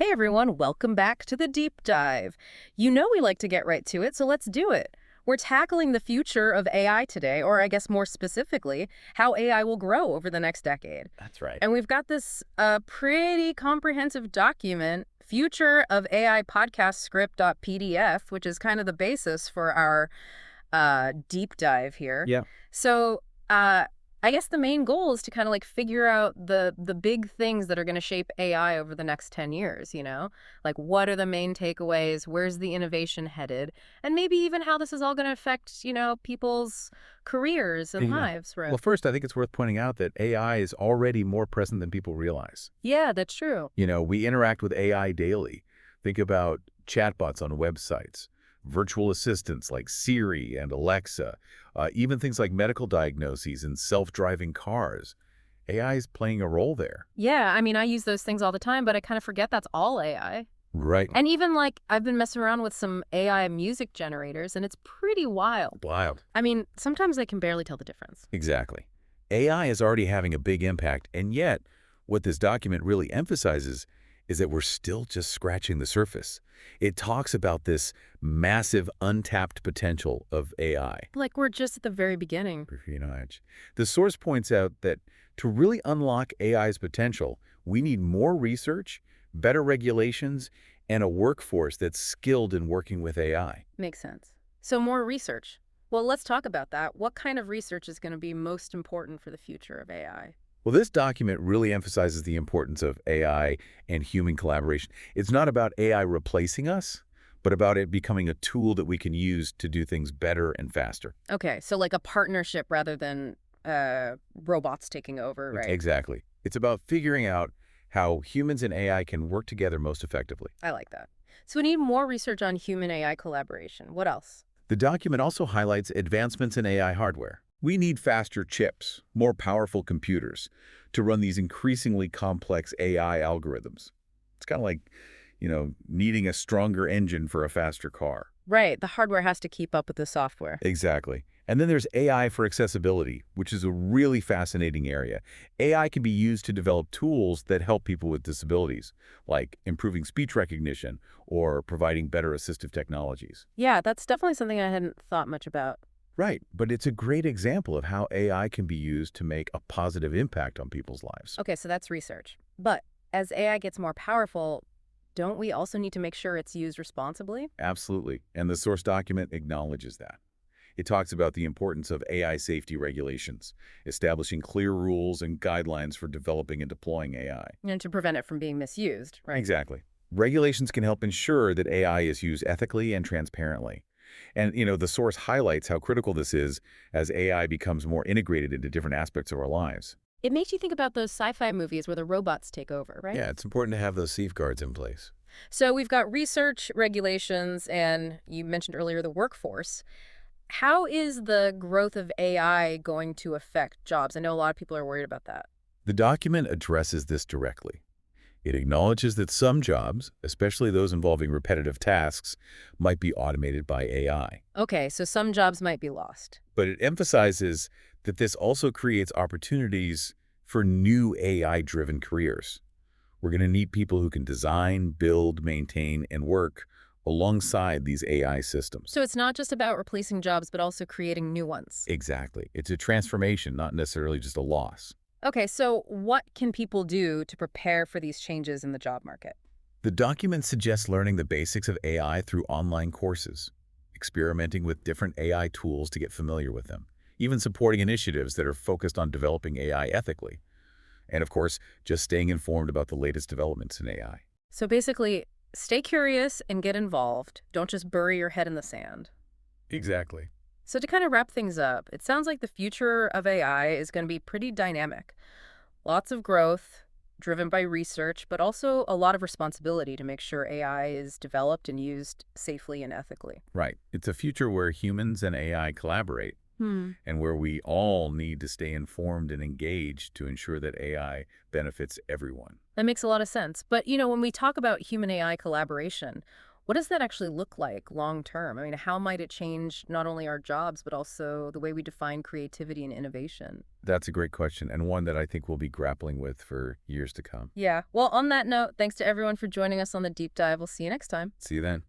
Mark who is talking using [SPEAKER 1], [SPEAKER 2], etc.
[SPEAKER 1] Hey everyone, welcome back to the deep dive. You know we like to get right to it, so let's do it. We're tackling the future of AI today, or I guess more specifically, how AI will grow over the next decade.
[SPEAKER 2] That's right.
[SPEAKER 1] And we've got this pretty comprehensive document, Future of AI Podcast Script.pdf, which is kind of the basis for our deep dive here.
[SPEAKER 2] Yeah.
[SPEAKER 1] So, uh, I guess the main goal is to kind of like figure out the big things that are going to shape AI over the next 10 years, you know? Like what are the main takeaways? Where's the innovation headed? And maybe even how this is all going to affect, people's careers and
[SPEAKER 2] Yeah.
[SPEAKER 1] lives, right?
[SPEAKER 2] Well, first, I think it's worth pointing out that AI is already more present than people realize.
[SPEAKER 1] Yeah, that's true.
[SPEAKER 2] We interact with AI daily. Think about chatbots on websites, virtual assistants like Siri and Alexa, even things like medical diagnoses and self-driving cars. AI is playing a role there.
[SPEAKER 1] Yeah, I mean, I use those things all the time, but I kind of forget that's all AI.
[SPEAKER 2] Right.
[SPEAKER 1] And even like I've been messing around with some AI music generators, and it's pretty wild.
[SPEAKER 2] Wild.
[SPEAKER 1] I mean, sometimes I can barely tell the difference.
[SPEAKER 2] Exactly. AI is already having a big impact, and yet what this document really emphasizes is that we're still just scratching the surface. It talks about this massive untapped potential of AI.
[SPEAKER 1] Like we're just at the very beginning.
[SPEAKER 2] The source points out that to really unlock AI's potential, we need more research, better regulations, and a workforce that's skilled in working with AI.
[SPEAKER 1] Makes sense. So more research. Well, let's talk about that. What kind of research is going to be most important for the future of AI?
[SPEAKER 2] Well, this document really emphasizes the importance of AI and human collaboration. It's not about AI replacing us, but about it becoming a tool that we can use to do things better and faster.
[SPEAKER 1] Okay, so like a partnership rather than robots taking over, right?
[SPEAKER 2] Exactly. It's about figuring out how humans and AI can work together most effectively.
[SPEAKER 1] I like that. So we need more research on human AI collaboration. What else?
[SPEAKER 2] The document also highlights advancements in AI hardware. We need faster chips, more powerful computers to run these increasingly complex AI algorithms. It's kind of like, needing a stronger engine for a faster car.
[SPEAKER 1] Right, the hardware has to keep up with the software.
[SPEAKER 2] Exactly. And then there's AI for accessibility, which is a really fascinating area. AI can be used to develop tools that help people with disabilities, like improving speech recognition or providing better assistive technologies.
[SPEAKER 1] Yeah, that's definitely something I hadn't thought much about.
[SPEAKER 2] Right, but it's a great example of how AI can be used to make a positive impact on people's lives.
[SPEAKER 1] Okay, so that's research. But as AI gets more powerful, don't we also need to make sure it's used responsibly?
[SPEAKER 2] Absolutely, and the source document acknowledges that. It talks about the importance of AI safety regulations, establishing clear rules and guidelines for developing and deploying AI.
[SPEAKER 1] And to prevent it from being misused, right?
[SPEAKER 2] Exactly. Regulations can help ensure that AI is used ethically and transparently. And, the source highlights how critical this is as AI becomes more integrated into different aspects of our lives.
[SPEAKER 1] It makes you think about those sci-fi movies where the robots take over, right?
[SPEAKER 2] Yeah, it's important to have those safeguards in place.
[SPEAKER 1] So we've got research, regulations, and you mentioned earlier the workforce. How is the growth of AI going to affect jobs? I know a lot of people are worried about that.
[SPEAKER 2] The document addresses this directly. It acknowledges that some jobs, especially those involving repetitive tasks, might be automated by AI.
[SPEAKER 1] Okay, so some jobs might be lost.
[SPEAKER 2] But it emphasizes that this also creates opportunities for new AI-driven careers. We're going to need people who can design, build, maintain, and work alongside these AI systems.
[SPEAKER 1] So it's not just about replacing jobs, but also creating new ones.
[SPEAKER 2] Exactly. It's a transformation, not necessarily just a loss.
[SPEAKER 1] Okay, so what can people do to prepare for these changes in the job market?
[SPEAKER 2] The document suggests learning the basics of AI through online courses, experimenting with different AI tools to get familiar with them, even supporting initiatives that are focused on developing AI ethically. And of course, just staying informed about the latest developments in AI.
[SPEAKER 1] So basically, stay curious and get involved. Don't just bury your head in the sand.
[SPEAKER 2] Exactly.
[SPEAKER 1] So to kind of wrap things up, it sounds like the future of AI is going to be pretty dynamic. Lots of growth, driven by research, but also a lot of responsibility to make sure AI is developed and used safely and ethically.
[SPEAKER 2] Right. It's a future where humans and AI collaborate, and where we all need to stay informed and engaged to ensure that AI benefits everyone.
[SPEAKER 1] That makes a lot of sense. But, when we talk about human AI collaboration, What does that actually look like long term? I mean, how might it change not only our jobs, but also the way we define creativity and innovation?
[SPEAKER 2] That's a great question, and one that I think we'll be grappling with for years to come.
[SPEAKER 1] Yeah. Well, on that note, thanks to everyone for joining us on the deep dive. We'll see you next time.
[SPEAKER 2] See you then.